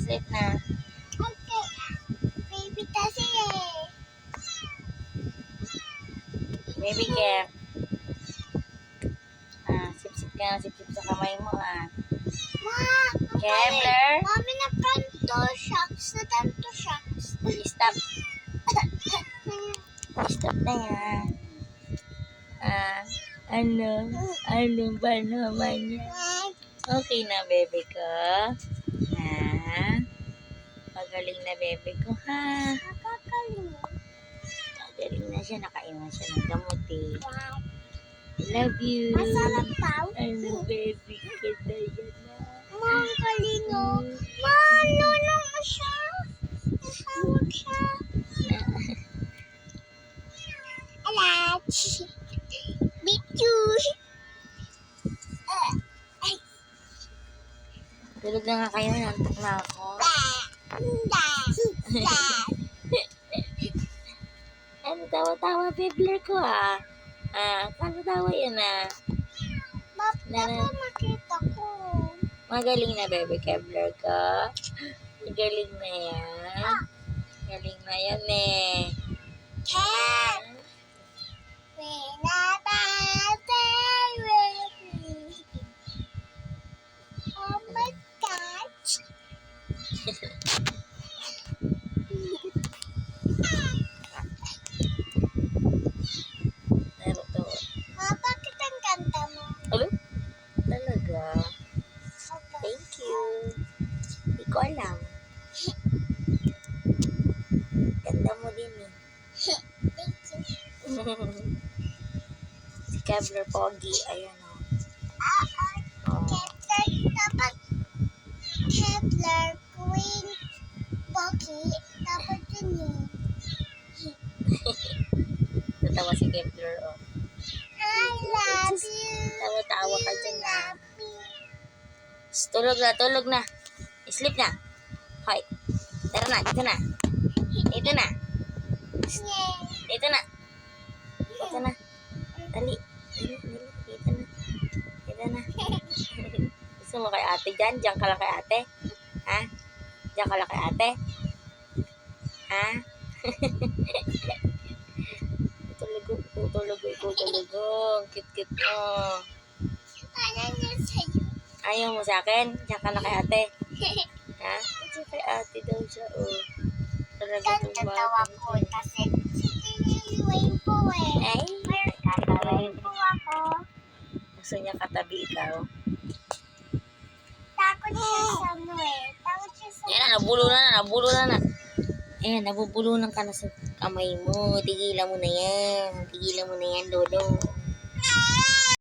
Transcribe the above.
Sleep na. Okay. Baby kasi eh. Baby Kev. Sip-sip ka na. Sip-sip sa kamay mo Ma! Kevler? Mami na tanto shocks. Stop. Stop na yan. Ano ba naman yan? Okay na, baby ko. Magaling na, baby ko, ha? Nakakaling. Magaling na siya. Nakaiwan siya ng gamot, eh. Wow. I love you. Masarap daw. Baby ko na yan, Ma, ang galing oh. Ma, lolo mo siya. Nasawag siya. Alach. Bitu. Tulog na nga kayo. Nantok na ako. Ano tawa-tawa, Bibler ko, tawa-tawa yan, Baka makita ko. Magaling na, baby Kevler ko. Magaling na yan. Galing na yan, eh. Cat. Oh my gosh. Ma, bakit ang ganda mo? Hello? Talaga? Okay. Thank you. Hindi ko alam. Ganda mo din, eh. Thank you. Si Kevler Pogi. Ayan, Kepler, dapat Kepler, Queen, Pocky, dapat yun eh. Natawa si Kevler, I love you. Tawa-tawa ka dyan, Love me. Tulog na. Sleep na. Hoy. Tara na, dito na. Dito na. Yeah. Dito na. Dito na. Dali. Dito na. Dito na. Gusto mo kay ate dyan? Diyan ka lang kay ate? Ha? Diyan ka lang kay ate? Ha? Tutulog. Cute mo. Ano niya sa'yo? Ayaw mo sa akin? Diyan ka lang kay ate? Ha? Diyan kay ate daw siya, Talaga Tatawa ko kasi siniliwain po eh. Ay, Mayroon tatawain po ako. gusto niya katabi ikaw. Takot siya sa ano eh. Takot siya sa Ayan na, nabulunan na. Ayan, nabubulunan ka na sa kamay mo. Tigilan mo na yan, lolo.